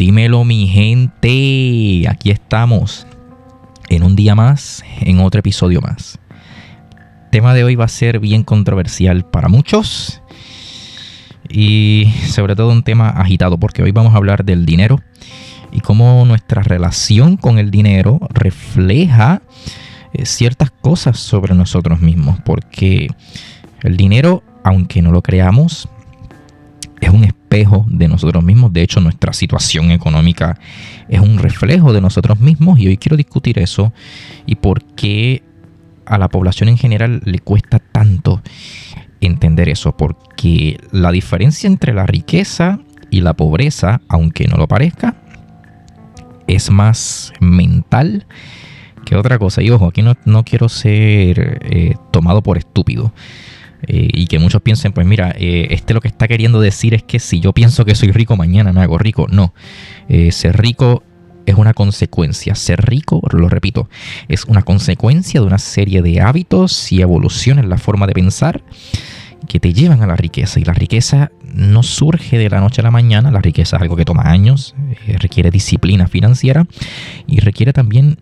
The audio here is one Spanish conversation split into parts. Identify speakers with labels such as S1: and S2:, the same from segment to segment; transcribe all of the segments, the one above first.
S1: Dímelo, mi gente, aquí estamos en un día más, en otro episodio más. El tema de hoy va a ser bien controversial para muchos y sobre todo un tema agitado, porque hoy vamos a hablar del dinero y cómo nuestra relación con el dinero refleja ciertas cosas sobre nosotros mismos, porque el dinero, aunque no lo creamos, es un espejo de nosotros mismos. De hecho, nuestra situación económica es un reflejo de nosotros mismos, y hoy quiero discutir eso y por qué a la población en general le cuesta tanto entender eso, porque la diferencia entre la riqueza y la pobreza, aunque no lo parezca, es más mental que otra cosa. Y ojo, aquí no quiero ser tomado por estúpido. Y que muchos piensen, pues mira, lo que está queriendo decir es que si yo pienso que soy rico, mañana me hago rico. No, ser rico es una consecuencia. Ser rico, lo repito, es una consecuencia de una serie de hábitos y evolución en la forma de pensar que te llevan a la riqueza. Y la riqueza no surge de la noche a la mañana. La riqueza es algo que toma años, requiere disciplina financiera y requiere también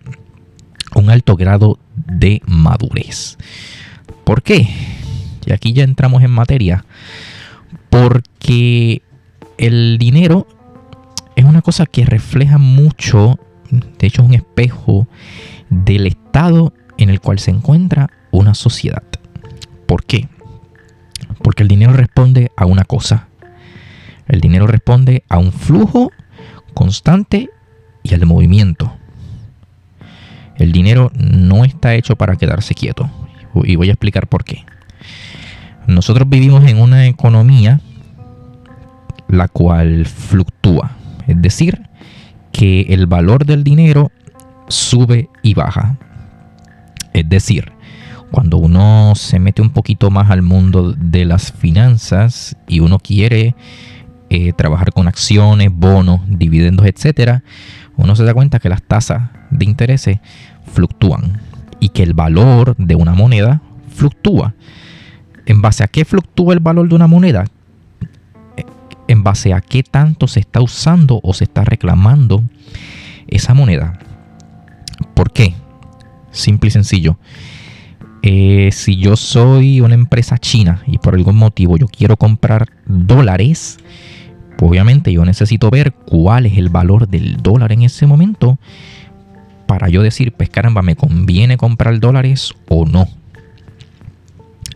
S1: un alto grado de madurez. ¿Por qué? Y aquí ya entramos en materia, porque el dinero es una cosa que refleja mucho, de hecho es un espejo del estado en el cual se encuentra una sociedad. ¿Por qué? Porque el dinero responde a una cosa. El dinero responde a un flujo constante y al movimiento. El dinero no está hecho para quedarse quieto, y voy a explicar por qué. Nosotros vivimos en una economía la cual fluctúa, es decir, que el valor del dinero sube y baja. Es decir, cuando uno se mete un poquito más al mundo de las finanzas y uno quiere trabajar con acciones, bonos, dividendos, etcétera, uno se da cuenta que las tasas de interés fluctúan y que el valor de una moneda fluctúa. ¿En base a qué fluctúa el valor de una moneda? En base a qué tanto se está usando o se está reclamando esa moneda. ¿Por qué? Simple y sencillo. Si yo soy una empresa china y por algún motivo yo quiero comprar dólares, pues obviamente yo necesito ver cuál es el valor del dólar en ese momento para yo decir, pues caramba, ¿me conviene comprar dólares o no?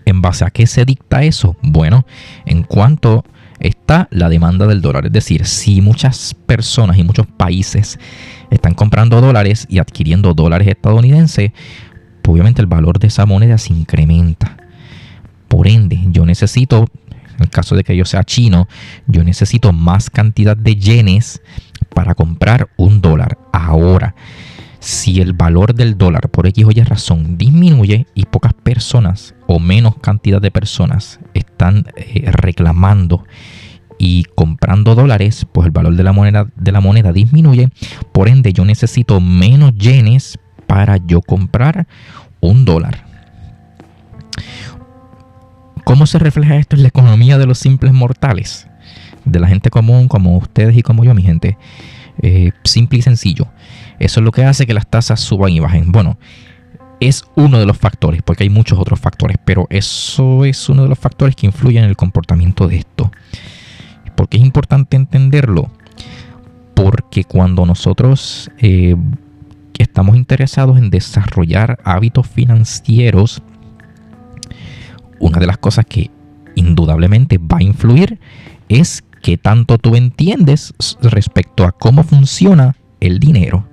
S1: ¿En base a qué se dicta eso? Bueno, en cuanto está la demanda del dólar. Es decir, si muchas personas y muchos países están comprando dólares y adquiriendo dólares estadounidenses, pues obviamente el valor de esa moneda se incrementa. Por ende, yo necesito, en el caso de que yo sea chino, yo necesito más cantidad de yenes para comprar un dólar. Ahora, si el valor del dólar por X o Y razón disminuye y pocas personas o menos cantidad de personas están reclamando y comprando dólares, pues el valor de la moneda disminuye. Por ende, yo necesito menos yenes para yo comprar un dólar. ¿Cómo se refleja esto en la economía de los simples mortales? De la gente común, como ustedes y como yo, mi gente. Simple y sencillo. Eso es lo que hace que las tasas suban y bajen. Bueno, es uno de los factores, porque hay muchos otros factores, pero eso es uno de los factores que influyen en el comportamiento de esto. ¿Por qué es importante entenderlo? Porque cuando nosotros estamos interesados en desarrollar hábitos financieros, una de las cosas que indudablemente va a influir es qué tanto tú entiendes respecto a cómo funciona el dinero.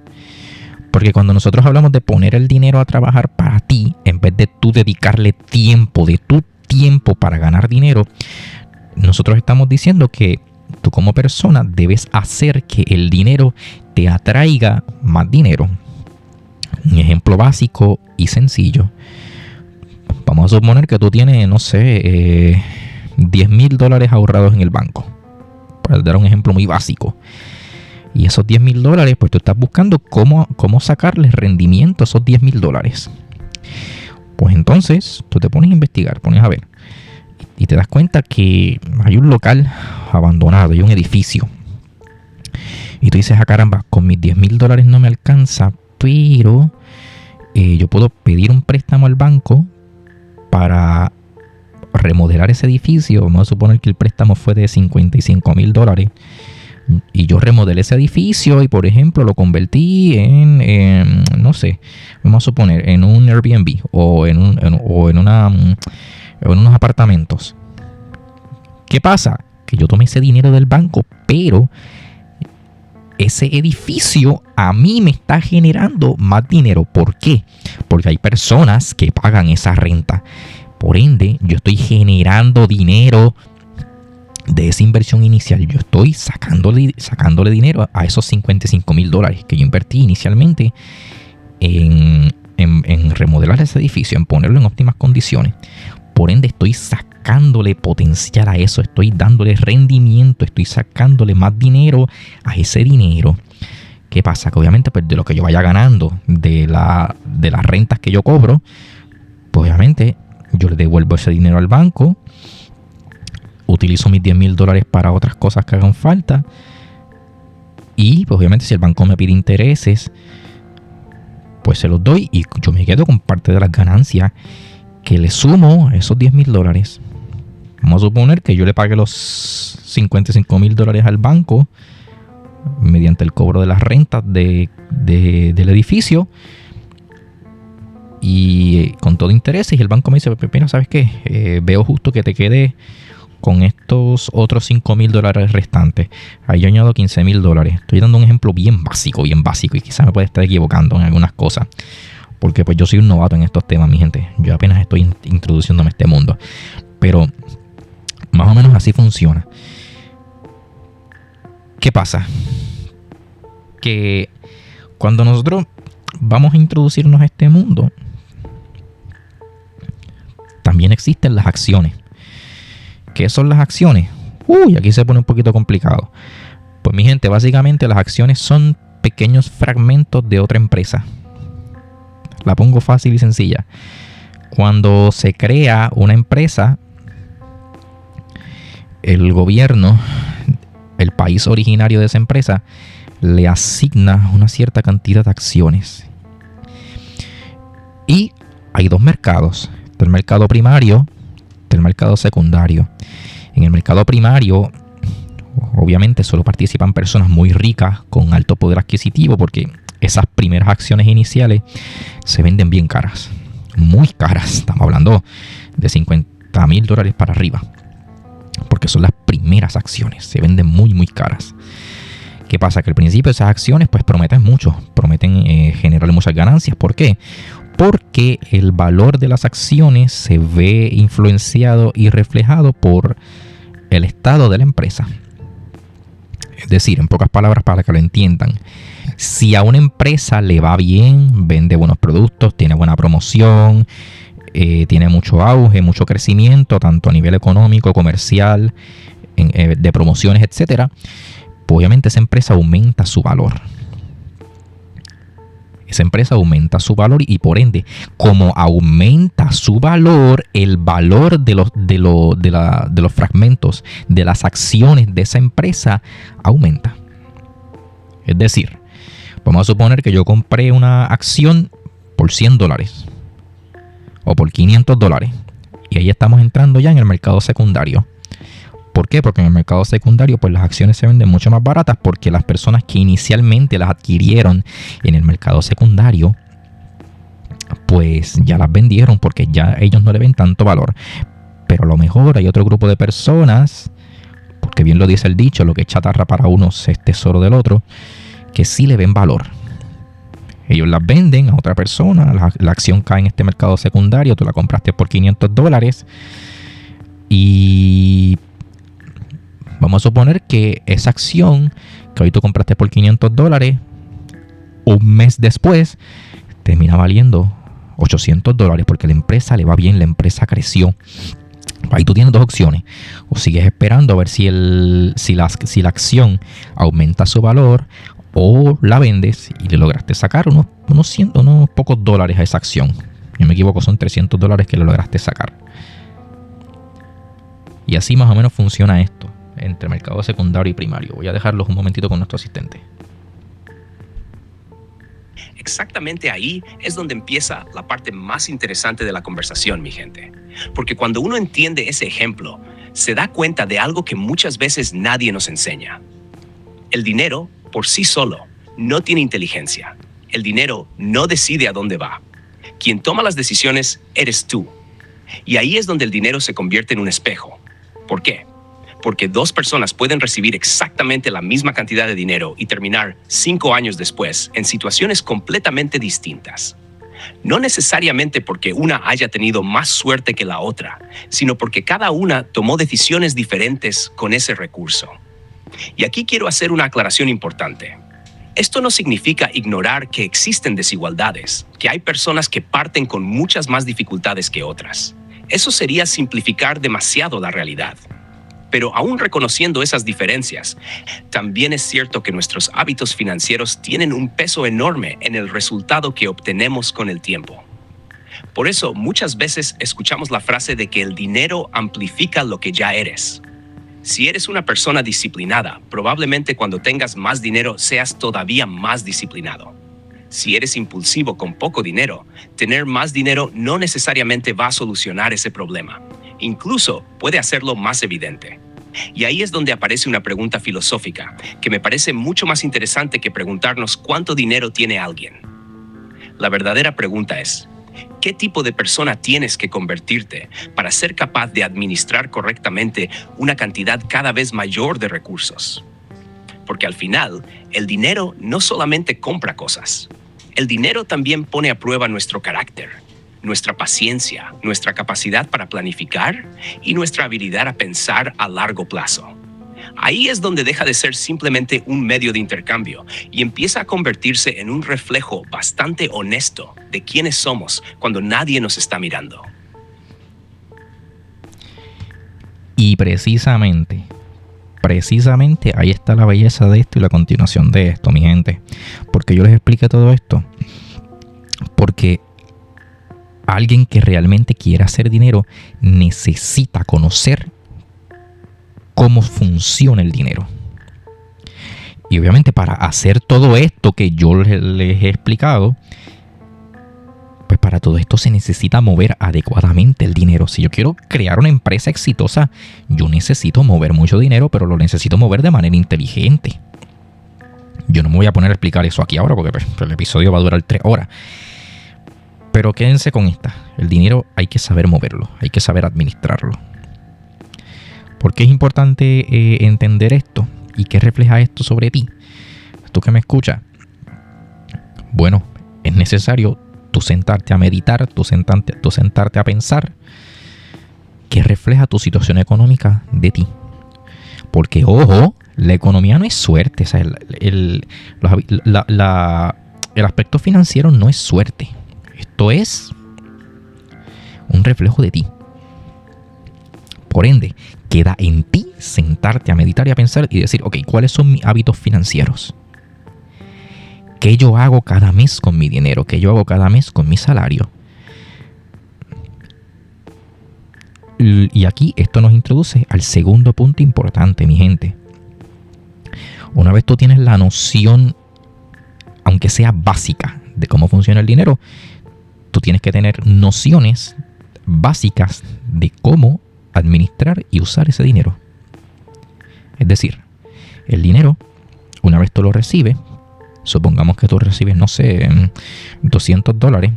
S1: Porque cuando nosotros hablamos de poner el dinero a trabajar para ti, en vez de tú dedicarle tiempo, de tu tiempo para ganar dinero, nosotros estamos diciendo que tú como persona debes hacer que el dinero te atraiga más dinero. Un ejemplo básico y sencillo. Vamos a suponer que tú tienes, no sé, $10,000 ahorrados en el banco. Para dar un ejemplo muy básico. Y esos $10,000, pues tú estás buscando cómo sacarle rendimiento a esos $10,000. Pues entonces tú te pones a investigar, pones a ver. Y te das cuenta que hay un local abandonado, hay un edificio. Y Y tú dices, caramba, con mis $10,000 no me alcanza, pero yo puedo pedir un préstamo al banco para remodelar ese edificio. Vamos a suponer que el préstamo fue de $55,000 y yo remodelé ese edificio y, por ejemplo, lo convertí en no sé, vamos a suponer, en un Airbnb o en unos apartamentos. ¿Qué pasa? Que yo tomé ese dinero del banco, pero ese edificio a mí me está generando más dinero. ¿Por qué? Porque hay personas que pagan esa renta. Por ende, yo estoy generando dinero de esa inversión inicial. Yo estoy sacándole dinero a esos $55,000 que yo invertí inicialmente en remodelar ese edificio, en ponerlo en óptimas condiciones. Por ende, estoy sacándole potencial a eso, estoy dándole rendimiento, estoy sacándole más dinero a ese dinero. ¿Qué pasa? Que obviamente, pues, de lo que yo vaya ganando de las rentas que yo cobro, pues obviamente yo le devuelvo ese dinero al banco, utilizo mis $10,000 para otras cosas que hagan falta, y pues obviamente si el banco me pide intereses, pues se los doy y yo me quedo con parte de las ganancias que le sumo a esos $10,000. Vamos a suponer que yo le pague los $55,000 al banco mediante el cobro de las rentas del edificio, y con todo interés, y el banco me dice, mira, ¿sabes qué? Veo justo que te quede con estos otros $5,000 restantes. Ahí yo añado $15,000. Estoy dando un ejemplo bien básico, y quizás me puede estar equivocando en algunas cosas, porque pues yo soy un novato en estos temas, mi gente. Yo apenas estoy introduciéndome a este mundo, pero más o menos así funciona. ¿Qué pasa? Que cuando nosotros vamos a introducirnos a este mundo, también existen las acciones. ¿Qué son las acciones? Aquí se pone un poquito complicado. Pues mi gente, básicamente las acciones son pequeños fragmentos de otra empresa. La pongo fácil y sencilla. Cuando se crea una empresa, el gobierno, el país originario de esa empresa, le asigna una cierta cantidad de acciones. Y hay dos mercados. Está el mercado primario, está el mercado secundario. En el mercado primario, obviamente solo participan personas muy ricas con alto poder adquisitivo, porque esas primeras acciones iniciales se venden bien caras, muy caras. Estamos hablando de $50,000 para arriba, porque son las primeras acciones, se venden muy muy caras. ¿Qué pasa? Que al principio esas acciones pues prometen mucho, prometen generar muchas ganancias. ¿Por qué? Porque el valor de las acciones se ve influenciado y reflejado por el estado de la empresa. Es decir, en pocas palabras, para que lo entiendan, si a una empresa le va bien, vende buenos productos, tiene buena promoción, tiene mucho auge, mucho crecimiento, tanto a nivel económico, comercial, de promociones, etcétera, pues obviamente esa empresa aumenta su valor. Esa empresa aumenta su valor y por ende, como aumenta su valor, el valor de los fragmentos, de las acciones de esa empresa aumenta. Es decir, vamos a suponer que yo compré una acción por $100 o por $500 y ahí estamos entrando ya en el mercado secundario. ¿Por qué? Porque en el mercado secundario pues las acciones se venden mucho más baratas, porque las personas que inicialmente las adquirieron en el mercado secundario pues ya las vendieron, porque ya ellos no le ven tanto valor. Pero a lo mejor hay otro grupo de personas, porque bien lo dice el dicho, lo que es chatarra para unos es tesoro del otro, que sí le ven valor. Ellos las venden a otra persona, la acción cae en este mercado secundario, tú la compraste por $500 y vamos a suponer que esa acción que hoy tú compraste por $500, un mes después termina valiendo $800, porque la empresa le va bien, la empresa creció. Ahí tú tienes dos opciones: o sigues esperando a ver si la acción aumenta su valor, o la vendes y le lograste sacar unos pocos dólares a esa acción. Si no me equivoco, son $300 que le lograste sacar. Y así más o menos funciona esto entre mercado secundario y primario. Voy a dejarlos un momentito con nuestro asistente.
S2: exactamente ahí es donde empieza la parte más interesante de la conversación, mi gente. Porque cuando uno entiende ese ejemplo, se da cuenta de algo que muchas veces nadie nos enseña. El dinero, por sí solo, no tiene inteligencia. El dinero no decide a dónde va. Quien toma las decisiones eres tú. Y ahí es donde el dinero se convierte en un espejo. ¿Por qué? Porque dos personas pueden recibir exactamente la misma cantidad de dinero y terminar 5 años después en situaciones completamente distintas. No necesariamente porque una haya tenido más suerte que la otra, sino porque cada una tomó decisiones diferentes con ese recurso. Y aquí quiero hacer una aclaración importante. Esto no significa ignorar que existen desigualdades, que hay personas que parten con muchas más dificultades que otras. Eso sería simplificar demasiado la realidad. Pero aún reconociendo esas diferencias, también es cierto que nuestros hábitos financieros tienen un peso enorme en el resultado que obtenemos con el tiempo. Por eso, muchas veces escuchamos la frase de que el dinero amplifica lo que ya eres. Si eres una persona disciplinada, probablemente cuando tengas más dinero seas todavía más disciplinado. Si eres impulsivo con poco dinero, tener más dinero no necesariamente va a solucionar ese problema. Incluso puede hacerlo más evidente. Y ahí es donde aparece una pregunta filosófica, que me parece mucho más interesante que preguntarnos cuánto dinero tiene alguien. La verdadera pregunta es, ¿qué tipo de persona tienes que convertirte para ser capaz de administrar correctamente una cantidad cada vez mayor de recursos? Porque al final, el dinero no solamente compra cosas. El dinero también pone a prueba nuestro carácter, nuestra paciencia, nuestra capacidad para planificar y nuestra habilidad a pensar a largo plazo. Ahí es donde deja de ser simplemente un medio de intercambio y empieza a convertirse en un reflejo bastante honesto de quiénes somos cuando nadie nos está mirando.
S1: Y precisamente ahí está la belleza de esto y la continuación de esto, mi gente. Porque yo les expliqué todo esto. Porque alguien que realmente quiera hacer dinero necesita conocer cómo funciona el dinero. Y obviamente para hacer todo esto que yo les he explicado, pues para todo esto se necesita mover adecuadamente el dinero. Si yo quiero crear una empresa exitosa, yo necesito mover mucho dinero, pero lo necesito mover de manera inteligente. Yo no me voy a poner a explicar eso aquí ahora porque el episodio va a durar 3 horas. Pero quédense con esta. El dinero hay que saber moverlo, hay que saber administrarlo. ¿Por qué es importante entender esto? ¿Y qué refleja esto sobre ti? Tú que me escuchas. Bueno, es necesario tú sentarte a meditar, tú sentarte a pensar qué refleja tu situación económica de ti. Porque, ojo, la economía no es suerte. O sea, el aspecto financiero no es suerte. Esto es un reflejo de ti. Por ende, queda en ti sentarte a meditar y a pensar y decir, ok, ¿cuáles son mis hábitos financieros? ¿Qué yo hago cada mes con mi dinero? ¿Qué yo hago cada mes con mi salario? Y aquí esto nos introduce al segundo punto importante, mi gente. Una vez tú tienes la noción, aunque sea básica, de cómo funciona el dinero, tú tienes que tener nociones básicas de cómo administrar y usar ese dinero. Es decir, el dinero, una vez tú lo recibes, supongamos que tú recibes, no sé, $200,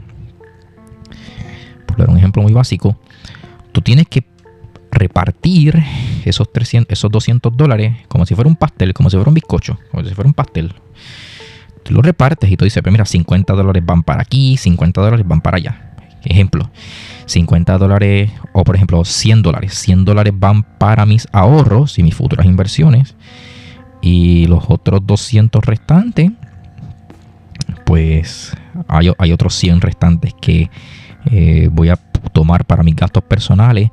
S1: por dar un ejemplo muy básico, tú tienes que repartir esos $200 como si fuera un pastel, como si fuera un bizcocho, como si fuera un pastel. Tú lo repartes y tú dices, pues mira, $50 van para aquí, $50 van para allá. Ejemplo, $50 o por ejemplo $100. $100 van para mis ahorros y mis futuras inversiones. Y los otros 200 restantes, pues hay otros 100 restantes que voy a tomar para mis gastos personales.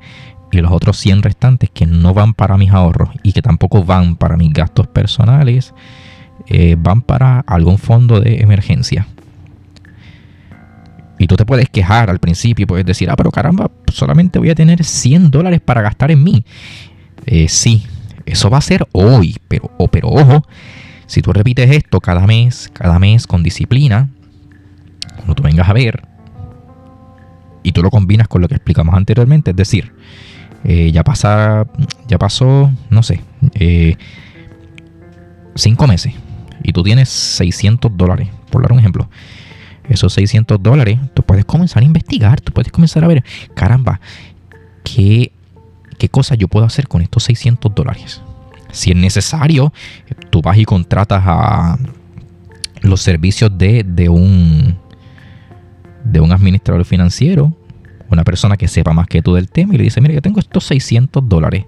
S1: Y los otros 100 restantes que no van para mis ahorros y que tampoco van para mis gastos personales, van para algún fondo de emergencia. Y tú te puedes quejar al principio y puedes decir, pero caramba, solamente voy a tener $100 para gastar en mí. Sí, eso va a ser hoy, pero ojo, si tú repites esto cada mes con disciplina, cuando tú vengas a ver y tú lo combinas con lo que explicamos anteriormente, es decir, ya pasó, no sé, 5 meses y tú tienes $600, por dar un ejemplo. Esos $600, tú puedes comenzar a investigar, tú puedes comenzar a ver, caramba, ¿qué cosa yo puedo hacer con estos $600? Si es necesario, tú vas y contratas a los servicios de un administrador financiero, una persona que sepa más que tú del tema, y le dice, mira, yo tengo estos $600.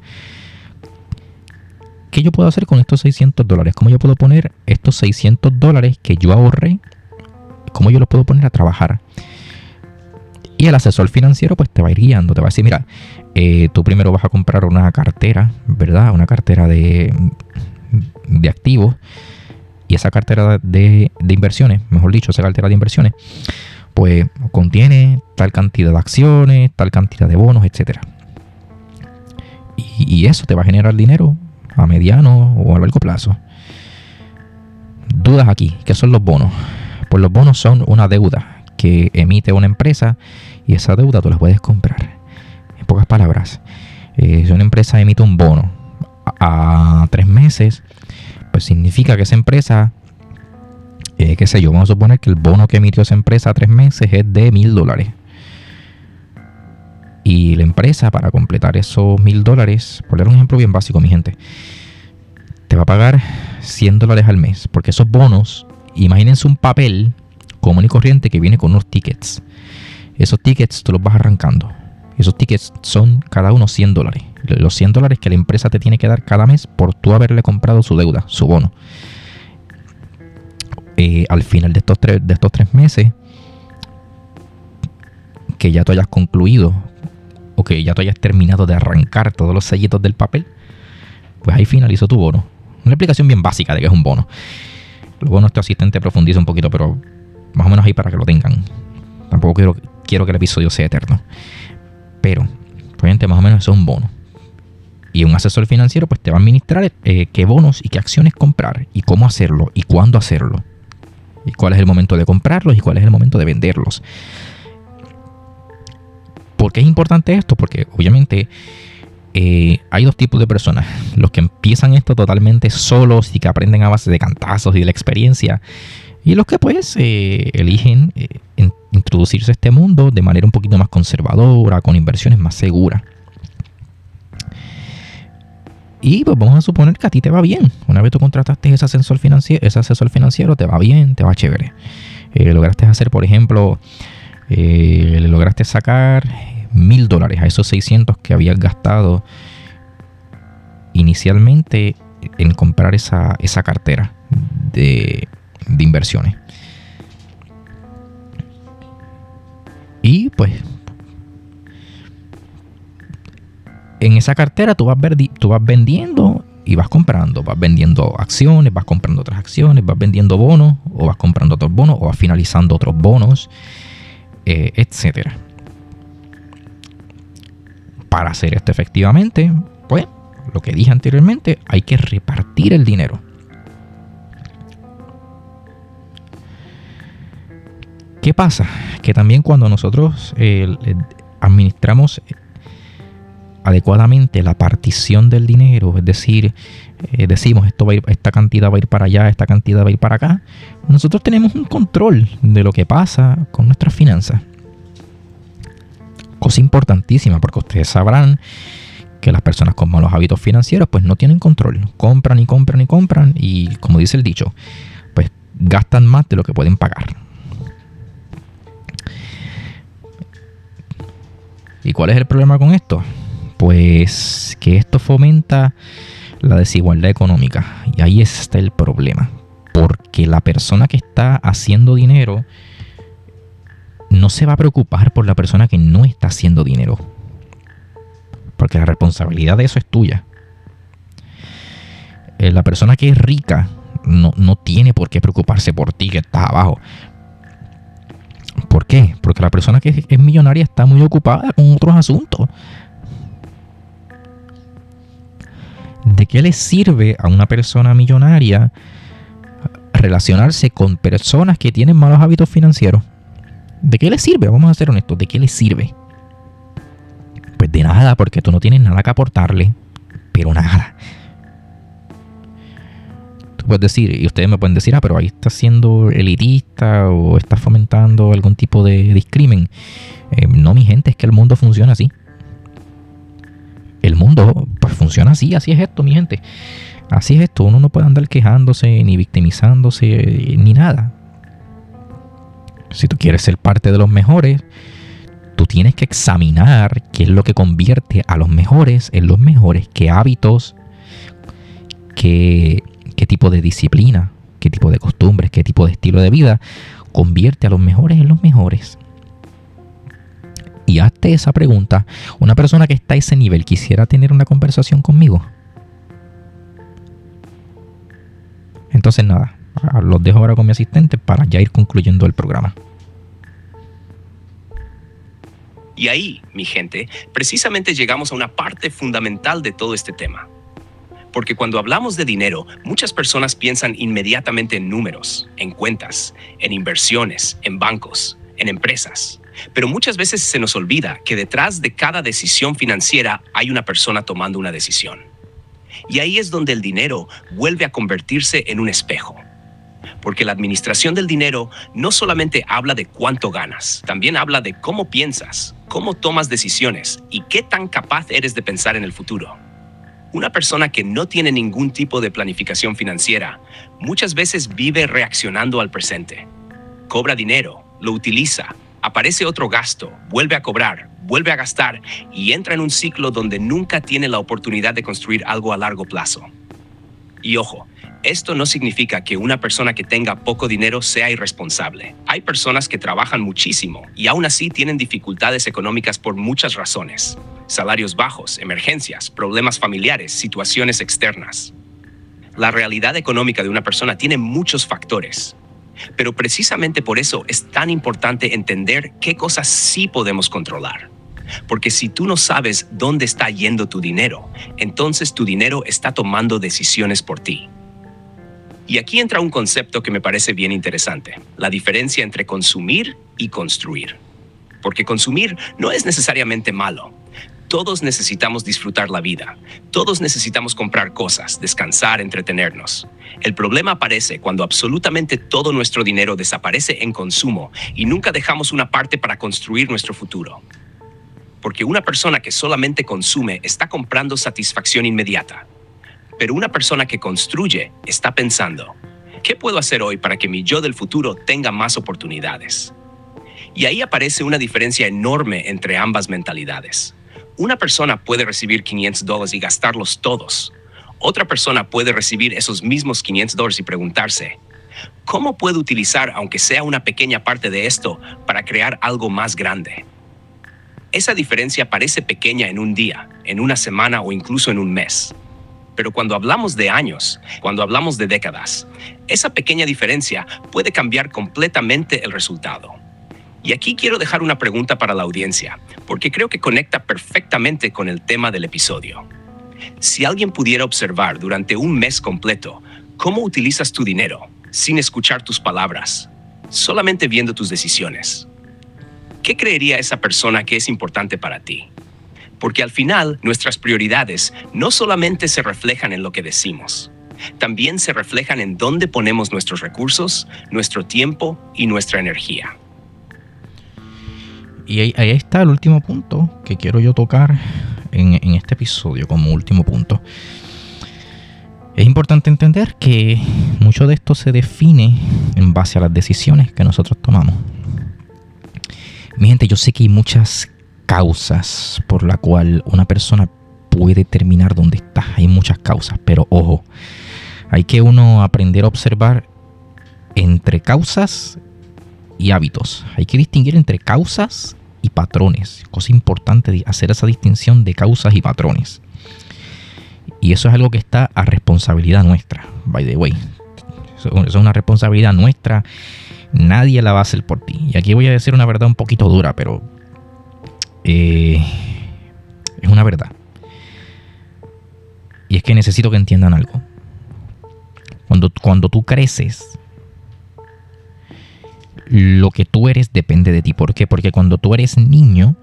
S1: ¿Qué yo puedo hacer con estos $600? ¿Cómo yo puedo poner estos $600 que yo ahorré? ¿Cómo yo los puedo poner a trabajar? Y el asesor financiero pues te va a ir guiando, te va a decir, mira, tú primero vas a comprar una cartera, ¿verdad? Una cartera de activos. Y esa cartera de inversiones, mejor dicho, esa cartera de inversiones, pues contiene tal cantidad de acciones, tal cantidad de bonos, etc. Y eso te va a generar dinero a mediano o a largo plazo. Dudas aquí, ¿qué son los bonos? Pues los bonos son una deuda que emite una empresa y esa deuda tú la puedes comprar. En pocas palabras, si una empresa emite un bono a 3 meses, pues significa que esa empresa, qué sé yo, vamos a suponer que el bono que emitió esa empresa a 3 meses es de $1,000. Y la empresa, para completar esos $1,000, por dar un ejemplo bien básico, mi gente, te va a pagar $100 al mes. Porque esos bonos, imagínense un papel común y corriente que viene con unos tickets. Esos tickets tú los vas arrancando. Esos tickets son cada uno $100. Los $100 que la empresa te tiene que dar cada mes por tú haberle comprado su deuda, su bono. Al final de estos 3 meses, que ya tú hayas concluido o que ya tú hayas terminado de arrancar todos los sellitos del papel, pues ahí finalizó tu bono. Una explicación bien básica de qué es un bono. Luego nuestro asistente profundiza un poquito, pero más o menos ahí para que lo tengan. Tampoco quiero que el episodio sea eterno. Pero, obviamente, más o menos eso es un bono. Y un asesor financiero pues te va a administrar qué bonos y qué acciones comprar y cómo hacerlo y cuándo hacerlo. Y cuál es el momento de comprarlos y cuál es el momento de venderlos. ¿Por qué es importante esto? Porque obviamente hay 2 tipos de personas. Los que empiezan esto totalmente solos y que aprenden a base de cantazos y de la experiencia. Y los que pues eligen introducirse a este mundo de manera un poquito más conservadora, con inversiones más seguras. Y pues vamos a suponer que a ti te va bien. Una vez tú contrataste ese asesor financiero, te va bien, te va chévere. Lograste hacer, por ejemplo, le lograste sacar $1,000 a esos 600 que habías gastado inicialmente en comprar esa cartera de inversiones. Y pues en esa cartera tú vas vendiendo y vas comprando. Vas vendiendo acciones, vas comprando otras acciones, vas vendiendo bonos o vas comprando otros bonos o vas finalizando otros bonos, etcétera. Para hacer esto efectivamente, pues lo que dije anteriormente, hay que repartir el dinero. ¿Qué pasa? Que también cuando nosotros administramos adecuadamente la partición del dinero, es decir, decimos esta cantidad va a ir para allá, esta cantidad va a ir para acá, nosotros tenemos un control de lo que pasa con nuestras finanzas. Cosa importantísima, porque ustedes sabrán que las personas con malos hábitos financieros pues no tienen control, compran y compran y compran y, como dice el dicho, pues gastan más de lo que pueden pagar. ¿Y cuál es el problema con esto? Pues que esto fomenta la desigualdad económica. Y ahí está el problema. Porque la persona que está haciendo dinero no se va a preocupar por la persona que no está haciendo dinero. Porque la responsabilidad de eso es tuya. La persona que es rica no tiene por qué preocuparse por ti que estás abajo. ¿Por qué? Porque la persona que es millonaria está muy ocupada con otros asuntos. ¿De qué le sirve a una persona millonaria relacionarse con personas que tienen malos hábitos financieros? ¿De qué le sirve? Vamos a ser honestos, ¿de qué le sirve? Pues de nada, porque tú no tienes nada que aportarle, pero nada. Tú puedes decir, y ustedes me pueden decir, pero ahí estás siendo elitista o estás fomentando algún tipo de discrimen. No, mi gente, es que el mundo funciona así. El mundo pues funciona así, así es esto, mi gente. Así es esto, uno no puede andar quejándose, ni victimizándose, ni nada. Si tú quieres ser parte de los mejores, tú tienes que examinar qué es lo que convierte a los mejores en los mejores, qué hábitos, qué tipo de disciplina, qué tipo de costumbres, qué tipo de estilo de vida convierte a los mejores en los mejores. Y hazte esa pregunta. Una persona que está a ese nivel quisiera tener una conversación conmigo. Entonces nada, los dejo ahora con mi asistente para ya ir concluyendo el programa.
S2: Y ahí, mi gente, precisamente llegamos a una parte fundamental de todo este tema. Porque cuando hablamos de dinero, muchas personas piensan inmediatamente en números, en cuentas, en inversiones, en bancos, en empresas. Pero muchas veces se nos olvida que detrás de cada decisión financiera hay una persona tomando una decisión. Y ahí es donde el dinero vuelve a convertirse en un espejo. Porque la administración del dinero no solamente habla de cuánto ganas, también habla de cómo piensas, cómo tomas decisiones y qué tan capaz eres de pensar en el futuro. Una persona que no tiene ningún tipo de planificación financiera muchas veces vive reaccionando al presente. Cobra dinero, lo utiliza, aparece otro gasto, vuelve a cobrar, vuelve a gastar y entra en un ciclo donde nunca tiene la oportunidad de construir algo a largo plazo. Y ojo, esto no significa que una persona que tenga poco dinero sea irresponsable. Hay personas que trabajan muchísimo y aún así tienen dificultades económicas por muchas razones. Salarios bajos, emergencias, problemas familiares, situaciones externas. La realidad económica de una persona tiene muchos factores. Pero precisamente por eso es tan importante entender qué cosas sí podemos controlar. Porque si tú no sabes dónde está yendo tu dinero, entonces tu dinero está tomando decisiones por ti. Y aquí entra un concepto que me parece bien interesante, la diferencia entre consumir y construir. Porque consumir no es necesariamente malo. Todos necesitamos disfrutar la vida. Todos necesitamos comprar cosas, descansar, entretenernos. El problema aparece cuando absolutamente todo nuestro dinero desaparece en consumo y nunca dejamos una parte para construir nuestro futuro. Porque una persona que solamente consume está comprando satisfacción inmediata. Pero una persona que construye está pensando, ¿qué puedo hacer hoy para que mi yo del futuro tenga más oportunidades? Y ahí aparece una diferencia enorme entre ambas mentalidades. Una persona puede recibir $500 y gastarlos todos. Otra persona puede recibir esos mismos $500 y preguntarse, ¿cómo puedo utilizar, aunque sea una pequeña parte de esto, para crear algo más grande? Esa diferencia parece pequeña en un día, en una semana o incluso en un mes. Pero cuando hablamos de años, cuando hablamos de décadas, esa pequeña diferencia puede cambiar completamente el resultado. Y aquí quiero dejar una pregunta para la audiencia, porque creo que conecta perfectamente con el tema del episodio. Si alguien pudiera observar durante un mes completo cómo utilizas tu dinero, sin escuchar tus palabras, solamente viendo tus decisiones, ¿qué creería esa persona que es importante para ti? Porque al final, nuestras prioridades no solamente se reflejan en lo que decimos, también se reflejan en dónde ponemos nuestros recursos, nuestro tiempo y nuestra energía.
S1: Y ahí está el último punto que quiero yo tocar en este episodio como último punto. Es importante entender que mucho de esto se define en base a las decisiones que nosotros tomamos. Mi gente, yo sé que hay muchas causas por la cual una persona puede terminar donde está. Hay muchas causas, pero ojo, hay que uno aprender a observar entre causas y hábitos. Hay que distinguir entre causas y patrones. Cosa importante de hacer esa distinción de causas y patrones. Y eso es algo que está a responsabilidad nuestra, by the way. Eso es una responsabilidad nuestra. Nadie la va a hacer por ti. Y aquí voy a decir una verdad un poquito dura, pero es una verdad. Y es que necesito que entiendan algo. Cuando tú creces, lo que tú eres depende de ti. ¿Por qué? Porque cuando tú eres niño,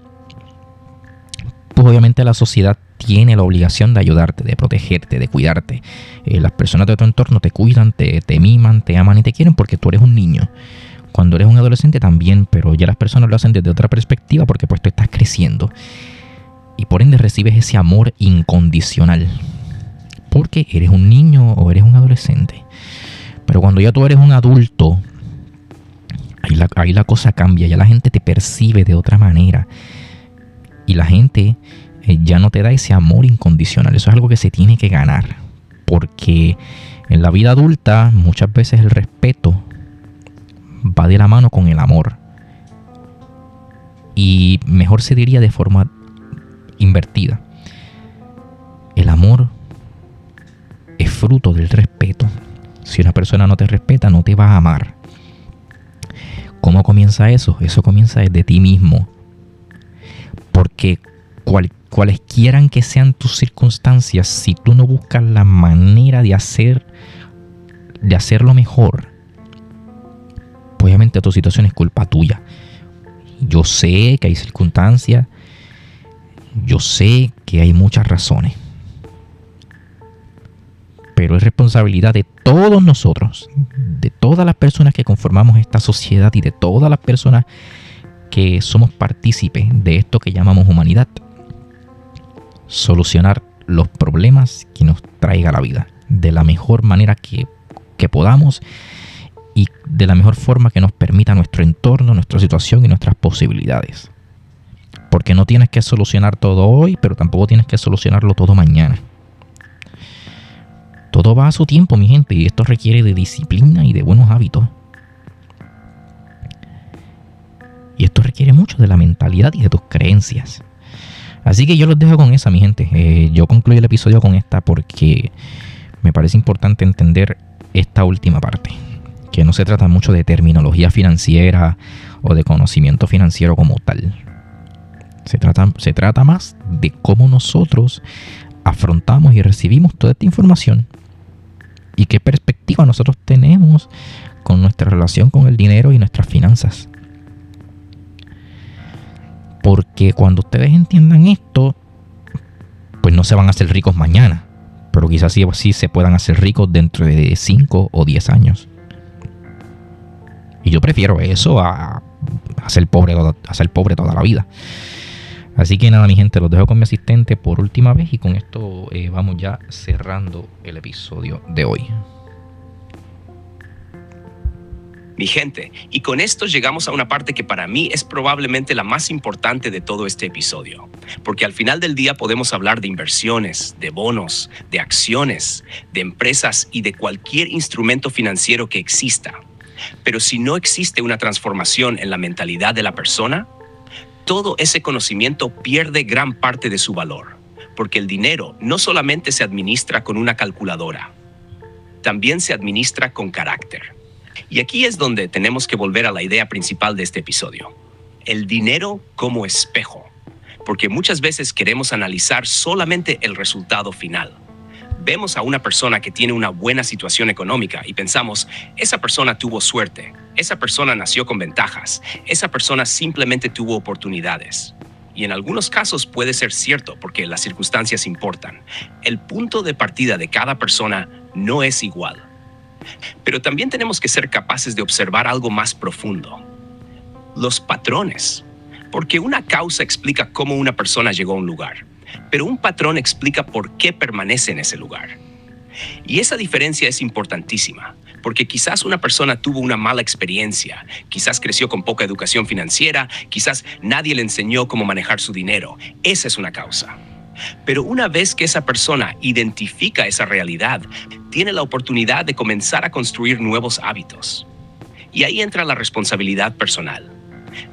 S1: pues obviamente la sociedad tiene la obligación de ayudarte, de protegerte, de cuidarte. Las personas de tu entorno te cuidan, te miman, te aman y te quieren porque tú eres un niño. Cuando eres un adolescente también, pero ya las personas lo hacen desde otra perspectiva porque pues tú estás creciendo. Y por ende recibes ese amor incondicional. Porque eres un niño o eres un adolescente. Pero cuando ya tú eres un adulto, ahí la cosa cambia. Ya la gente te percibe de otra manera. Y la gente ya no te da ese amor incondicional. Eso es algo que se tiene que ganar. Porque en la vida adulta muchas veces el respeto va de la mano con el amor. Y mejor se diría de forma invertida. El amor es fruto del respeto. Si una persona no te respeta, no te va a amar. ¿Cómo comienza eso? Eso comienza desde ti mismo. Porque cualesquiera que sean tus circunstancias, si tú no buscas la manera de hacerlo mejor, pues obviamente tu situación es culpa tuya. Yo sé que hay circunstancias, yo sé que hay muchas razones, pero es responsabilidad de todos nosotros, de todas las personas que conformamos esta sociedad y de todas las personas que somos partícipes de esto que llamamos humanidad, solucionar los problemas que nos traiga la vida de la mejor manera que podamos y de la mejor forma que nos permita nuestro entorno, nuestra situación y nuestras posibilidades. Porque no tienes que solucionar todo hoy, pero tampoco tienes que solucionarlo todo mañana. Todo va a su tiempo, mi gente, y esto requiere de disciplina y de buenos hábitos. Y esto requiere mucho de la mentalidad y de tus creencias. Así que yo los dejo con esa, mi gente. Yo concluyo el episodio con esta porque me parece importante entender esta última parte. Que no se trata mucho de terminología financiera o de conocimiento financiero como tal. Se trata más de cómo nosotros afrontamos y recibimos toda esta información y qué perspectiva nosotros tenemos con nuestra relación con el dinero y nuestras finanzas. Porque cuando ustedes entiendan esto, pues no se van a hacer ricos mañana, pero quizás sí se puedan hacer ricos dentro de 5 o 10 años. Y yo prefiero eso a ser pobre toda la vida. Así que nada, mi gente, los dejo con mi asistente por última vez y con esto vamos ya cerrando el episodio de hoy.
S2: Mi gente, y con esto llegamos a una parte que para mí es probablemente la más importante de todo este episodio. Porque al final del día podemos hablar de inversiones, de bonos, de acciones, de empresas y de cualquier instrumento financiero que exista. Pero si no existe una transformación en la mentalidad de la persona, todo ese conocimiento pierde gran parte de su valor. Porque el dinero no solamente se administra con una calculadora, también se administra con carácter. Y aquí es donde tenemos que volver a la idea principal de este episodio. El dinero como espejo. Porque muchas veces queremos analizar solamente el resultado final. Vemos a una persona que tiene una buena situación económica y pensamos, esa persona tuvo suerte, esa persona nació con ventajas, esa persona simplemente tuvo oportunidades. Y en algunos casos puede ser cierto porque las circunstancias importan. El punto de partida de cada persona no es igual. Pero también tenemos que ser capaces de observar algo más profundo. Los patrones. Porque una causa explica cómo una persona llegó a un lugar, pero un patrón explica por qué permanece en ese lugar. Y esa diferencia es importantísima, porque quizás una persona tuvo una mala experiencia, quizás creció con poca educación financiera, quizás nadie le enseñó cómo manejar su dinero. Esa es una causa. Pero una vez que esa persona identifica esa realidad, tiene la oportunidad de comenzar a construir nuevos hábitos. Y ahí entra la responsabilidad personal.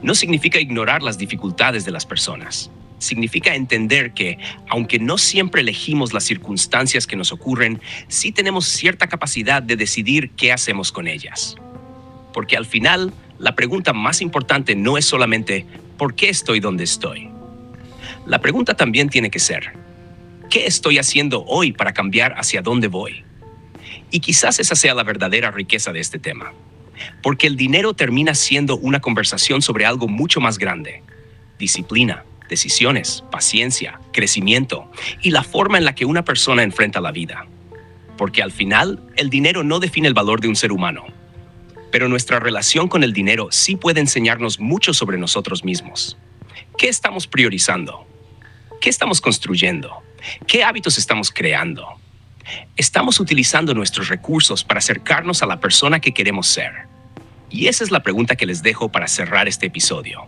S2: No significa ignorar las dificultades de las personas. Significa entender que, aunque no siempre elegimos las circunstancias que nos ocurren, sí tenemos cierta capacidad de decidir qué hacemos con ellas. Porque al final, la pregunta más importante no es solamente ¿por qué estoy donde estoy? La pregunta también tiene que ser ¿qué estoy haciendo hoy para cambiar hacia dónde voy? Y quizás esa sea la verdadera riqueza de este tema. Porque el dinero termina siendo una conversación sobre algo mucho más grande. Disciplina, decisiones, paciencia, crecimiento y la forma en la que una persona enfrenta la vida. Porque al final, el dinero no define el valor de un ser humano. Pero nuestra relación con el dinero sí puede enseñarnos mucho sobre nosotros mismos. ¿Qué estamos priorizando? ¿Qué estamos construyendo? ¿Qué hábitos estamos creando? ¿Estamos utilizando nuestros recursos para acercarnos a la persona que queremos ser? Y esa es la pregunta que les dejo para cerrar este episodio.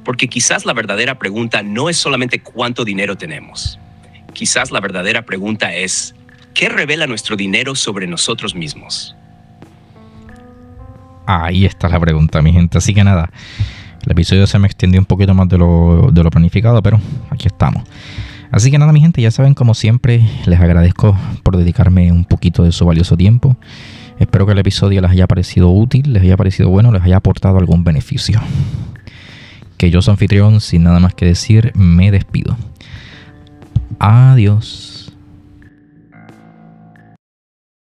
S2: Porque quizás la verdadera pregunta no es solamente cuánto dinero tenemos. Quizás la verdadera pregunta es, ¿qué revela nuestro dinero sobre nosotros mismos?
S1: Ahí está la pregunta, mi gente. Así que nada, el episodio se me extendió un poquito más de lo planificado, pero aquí estamos. Así que nada, mi gente, ya saben, como siempre, les agradezco por dedicarme un poquito de su valioso tiempo. Espero que el episodio les haya parecido útil, les haya parecido bueno, les haya aportado algún beneficio. Que yo, su anfitrión, sin nada más que decir, me despido. Adiós.